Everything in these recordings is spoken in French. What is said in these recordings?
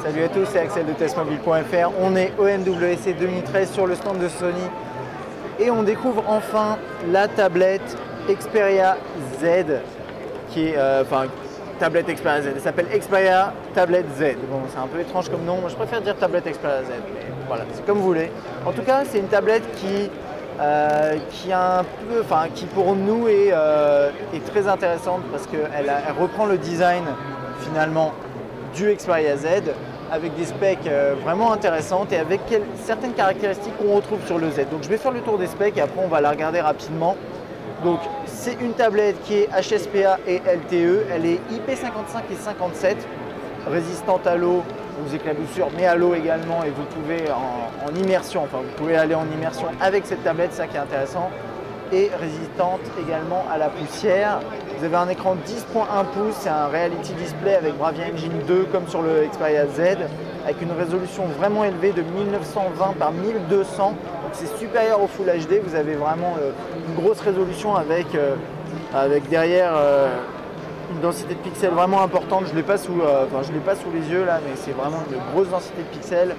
Salut à tous, c'est Axel de testmobile.fr. On est au MWC 2013 sur le stand de Sony et on découvre enfin la tablette Xperia Z qui est, tablette Xperia Z. Elle s'appelle Xperia Tablet Z. Bon, c'est un peu étrange comme nom, moi je préfère dire tablette Xperia Z, mais voilà, c'est comme vous voulez. En tout cas, c'est une tablette qui pour nous est très intéressante parce qu'elle reprend le design finalement du Xperia Z avec des specs vraiment intéressantes et avec certaines caractéristiques qu'on retrouve sur le Z. Donc je vais faire le tour des specs et après on va la regarder rapidement. Donc c'est une tablette qui est HSPA et LTE, elle est IP55 et 57, résistante à l'eau, aux éclaboussures, mais à l'eau également, et vous pouvez en immersion, enfin vous pouvez aller en immersion avec cette tablette, ça qui est intéressant, et résistante également à la poussière. Vous avez un écran 10.1 pouces, c'est un Reality Display avec Bravia Engine 2 comme sur le Xperia Z, avec une résolution vraiment élevée de 1920 par 1200, donc c'est supérieur au Full HD, vous avez vraiment une grosse résolution avec derrière une densité de pixels vraiment importante. Je ne l'ai pas sous les yeux là, mais c'est vraiment une grosse densité de pixels.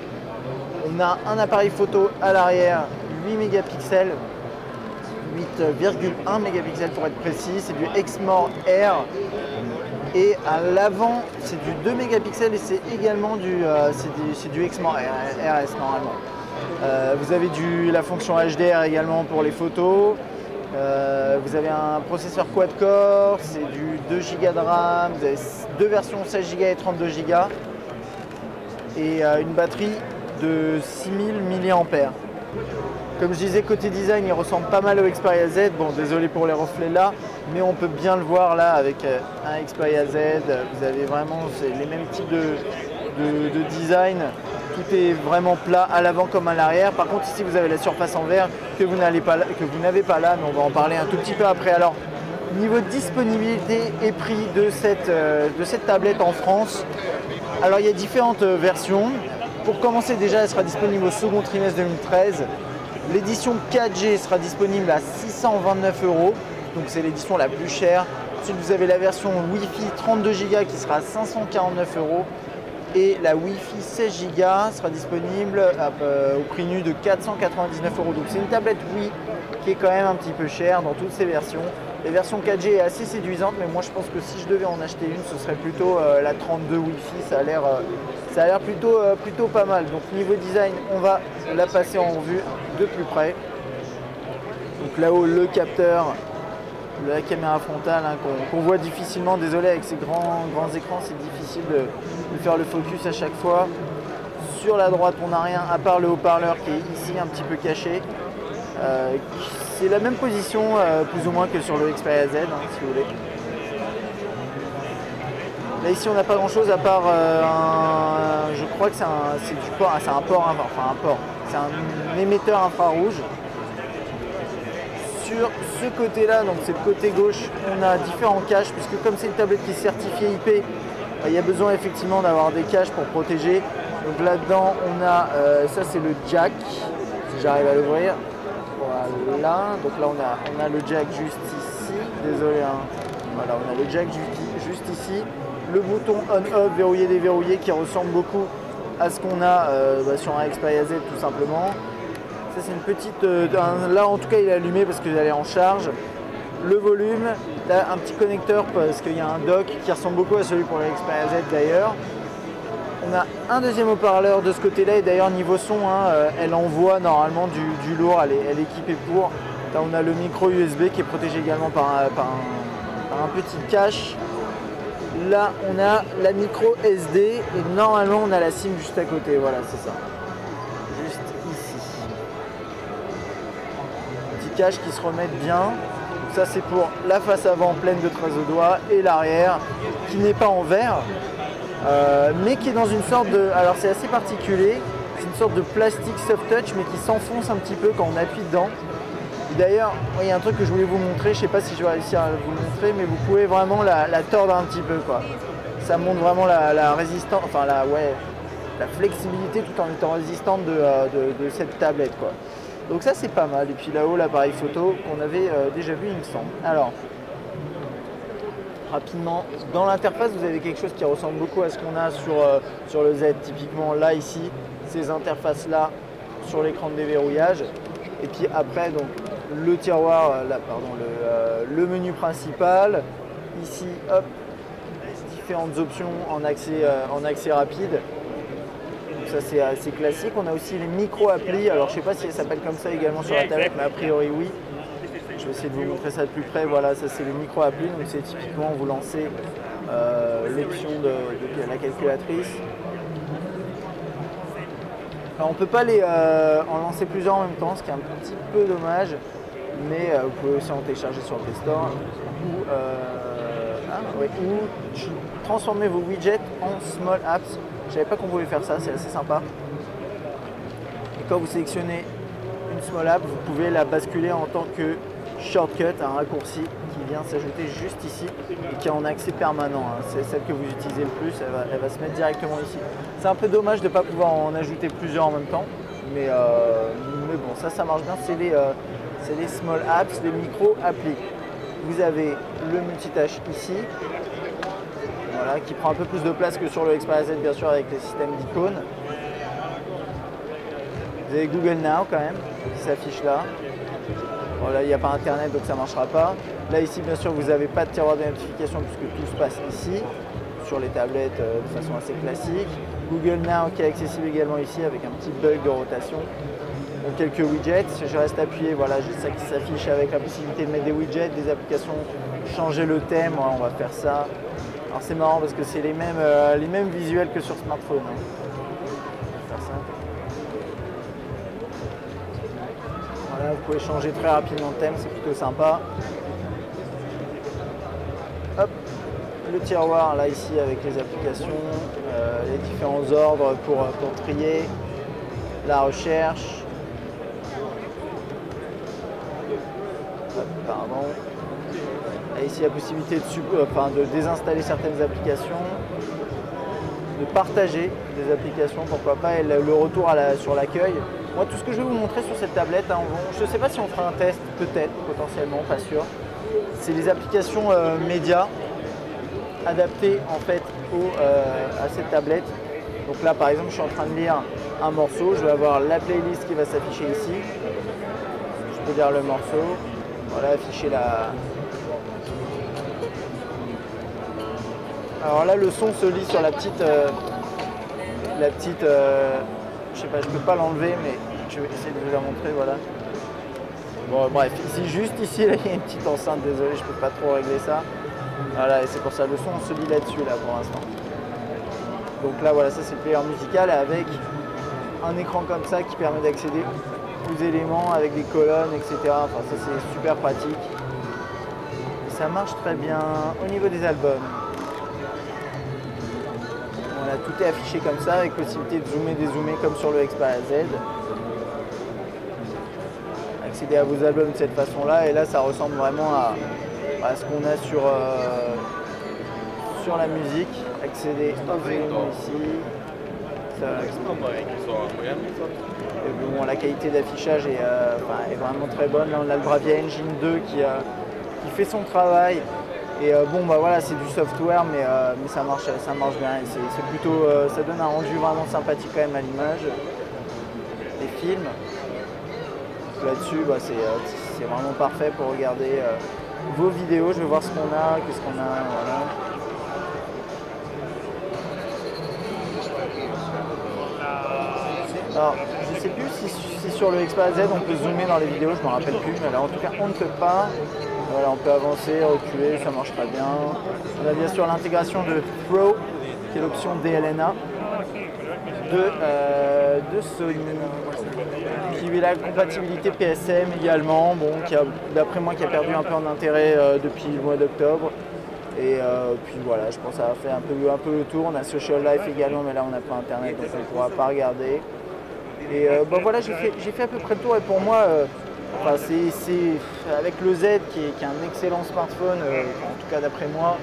On a un appareil photo à l'arrière, 8 mégapixels, 8,1 mégapixels pour être précis, c'est du Exmor R. Et à l'avant, c'est du 2 mégapixels et c'est également du Exmor RS normalement. Vous avez la fonction HDR également pour les photos. Vous avez un processeur quad-core, c'est du 2 Go de RAM, vous avez deux versions 16 Go et 32 Go et une batterie de 6000 mAh. Comme je disais, côté design, il ressemble pas mal au Xperia Z. Bon, désolé pour les reflets là, mais on peut bien le voir là avec un Xperia Z. Vous avez vraiment les mêmes types de design. Tout est vraiment plat à l'avant comme à l'arrière. Par contre, ici, vous avez la surface en verre que vous n'avez pas là, mais on va en parler un tout petit peu après. Alors, niveau de disponibilité et prix de cette tablette en France, alors il y a différentes versions. Pour commencer, déjà, elle sera disponible au second trimestre 2013. L'édition 4G sera disponible à 629 €, donc c'est l'édition la plus chère. Ensuite, vous avez la version Wi-Fi 32 Go qui sera à 549 € et la Wi-Fi 16 Go sera disponible au prix nu de 499 €. Donc c'est une tablette Wii qui est quand même un petit peu chère dans toutes ces versions. La version 4G est assez séduisante, mais moi je pense que si je devais en acheter une, ce serait plutôt la 32 Wi-Fi. Ça a l'air plutôt pas mal. Donc niveau design, on va la passer en revue de plus près. Donc là-haut, le capteur, la caméra frontale qu'on voit difficilement. Désolé, avec ces grands écrans, c'est difficile de faire le focus à chaque fois. Sur la droite, on n'a rien à part le haut-parleur qui est ici un petit peu caché. C'est la même position plus ou moins que sur le Xperia Z, si vous voulez. Là ici on n'a pas grand chose à part je crois que c'est un émetteur infrarouge. Sur ce côté là, donc c'est le côté gauche, on a différents caches puisque comme c'est une tablette qui est certifiée IP, il y a besoin effectivement d'avoir des caches pour protéger. Donc là-dedans on a, ça c'est le jack, si j'arrive à l'ouvrir. Voilà, donc là on a le jack juste ici, désolé hein. Voilà, on a le jack juste ici, le bouton on-off verrouiller déverrouiller qui ressemble beaucoup à ce qu'on a sur un Xperia Z tout simplement. Ça c'est une petite, là en tout cas il est allumé parce qu'il est en charge. Le volume, là un petit connecteur parce qu'il y a un dock qui ressemble beaucoup à celui pour le Xperia Z d'ailleurs. On a un deuxième haut-parleur de ce côté-là et d'ailleurs niveau son, elle envoie normalement du lourd, elle est équipée pour. Là on a le micro USB qui est protégé également par un petit cache. Là on a la micro SD et normalement on a la SIM juste à côté, voilà c'est ça. Juste ici. Petit cache qui se remet bien. Donc ça c'est pour la face avant pleine de traces de doigts et l'arrière qui n'est pas en verre. Mais qui est dans une sorte de... Alors c'est assez particulier, c'est une sorte de plastique soft touch mais qui s'enfonce un petit peu quand on appuie dedans. D'ailleurs, il y a un truc que je voulais vous montrer, je ne sais pas si je vais réussir à vous le montrer, mais vous pouvez vraiment la tordre un petit peu quoi. Ça montre vraiment la résistance, enfin la flexibilité tout en étant résistante de cette tablette quoi. Donc ça c'est pas mal. Et puis là-haut l'appareil photo qu'on avait déjà vu il me semble. Alors, rapidement, dans l'interface, vous avez quelque chose qui ressemble beaucoup à ce qu'on a sur le Z. Typiquement, là, ici, ces interfaces-là sur l'écran de déverrouillage. Et puis après, donc, le tiroir, là, pardon, le menu principal. Ici, hop, différentes options en accès rapide. Donc ça, c'est assez classique. On a aussi les micro-applis. Alors, je ne sais pas si elles s'appellent comme ça également sur la tablette, mais a priori, oui. Je vais essayer de vous montrer ça de plus près. Voilà, ça c'est le micro-appli. Donc c'est typiquement vous lancez l'option de la calculatrice. Alors, on ne peut pas en lancer plusieurs en même temps, ce qui est un petit peu dommage. Mais vous pouvez aussi en télécharger sur le Play Store. Ou transformer vos widgets en small apps. Je ne savais pas qu'on pouvait faire ça, c'est assez sympa. Et quand vous sélectionnez une small app, vous pouvez la basculer en tant que shortcut, un raccourci qui vient s'ajouter juste ici et qui est en accès permanent. C'est celle que vous utilisez le plus, elle va se mettre directement ici. C'est un peu dommage de ne pas pouvoir en ajouter plusieurs en même temps, mais bon, ça marche bien. C'est les small apps, les micro applis. Vous avez le multitâche ici, voilà, qui prend un peu plus de place que sur le Xperia Z, bien sûr, avec les systèmes d'icônes. Vous avez Google Now quand même, qui s'affiche là. Bon, là, il n'y a pas internet, donc ça ne marchera pas. Là, ici, bien sûr, vous n'avez pas de tiroir de notification puisque tout se passe ici, sur les tablettes de façon assez classique. Google Now qui est accessible également ici avec un petit bug de rotation. Donc, quelques widgets. Si je reste appuyé, voilà, j'ai ça qui s'affiche avec la possibilité de mettre des widgets, des applications, changer le thème. Voilà, on va faire ça. Alors, c'est marrant parce que c'est les mêmes visuels que sur smartphone. Hein. On va faire ça. Voilà, vous pouvez changer très rapidement de thème, c'est plutôt sympa. Hop, le tiroir là ici avec les applications, les différents ordres pour trier, la recherche. Hop, pardon. Et ici la possibilité de désinstaller certaines applications, de partager des applications, pourquoi pas, et le retour sur l'accueil. Moi, tout ce que je vais vous montrer sur cette tablette, hein, je ne sais pas si on fera un test, peut-être, potentiellement, pas sûr. C'est les applications médias adaptées en fait à cette tablette. Donc là, par exemple, je suis en train de lire un morceau. Je vais avoir la playlist qui va s'afficher ici. Je peux lire le morceau. Voilà, afficher la... Alors là, le son se lit sur la petite, je sais pas, je peux pas l'enlever, mais je vais essayer de vous la montrer, voilà. Bon, bref, ici, juste ici, là, il y a une petite enceinte, désolé, je peux pas trop régler ça. Voilà, et c'est pour ça, le son se lit là-dessus, là, pour l'instant. Donc là, voilà, ça c'est le player musical avec un écran comme ça qui permet d'accéder aux éléments avec des colonnes, etc. Enfin, ça c'est super pratique. Et ça marche très bien au niveau des albums. Voilà, tout est affiché comme ça avec possibilité de zoomer, dézoomer comme sur le Xperia Z. Accéder à vos albums de cette façon-là, et là ça ressemble vraiment à ce qu'on a sur la musique. Accéder aux éléments ici. Bon, la qualité d'affichage est vraiment très bonne. Là on a le Bravia Engine 2 qui fait son travail. Et bon bah voilà, c'est du software, mais ça marche bien. C'est plutôt, ça donne un rendu vraiment sympathique quand même à l'image. Les films. Là-dessus, bah, c'est vraiment parfait pour regarder vos vidéos. Je vais voir ce qu'on a, qu'est-ce qu'on a, voilà. Alors, je ne sais plus si sur le Xperia Z on peut zoomer dans les vidéos, je ne me rappelle plus, mais là en tout cas on ne peut pas. Voilà, on peut avancer, reculer, ça marche très bien. On a bien sûr l'intégration de Throw, qui est l'option DLNA de Sony, qui est la compatibilité PSM également, bon, qui a, d'après moi, qui a perdu un peu en intérêt depuis le mois d'octobre. Et puis voilà, je pense que ça a fait un peu le tour. On a Social Life également, mais là on n'a pas internet, donc on ne pourra pas regarder. Et bon voilà, j'ai fait à peu près le tour, et pour moi, enfin, c'est avec le Z qui est un excellent smartphone, en tout cas d'après moi.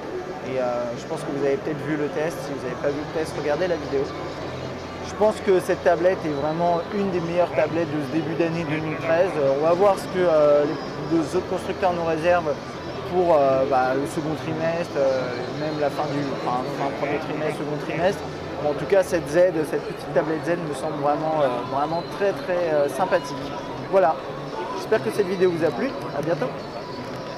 Et je pense que vous avez peut-être vu le test. Si vous n'avez pas vu le test, regardez la vidéo. Je pense que cette tablette est vraiment une des meilleures tablettes de ce début d'année 2013. On va voir ce que les autres constructeurs nous réservent pour le second trimestre, même la fin premier trimestre, second trimestre. En tout cas, cette petite tablette Z me semble vraiment très sympathique. Voilà, j'espère que cette vidéo vous a plu. À bientôt.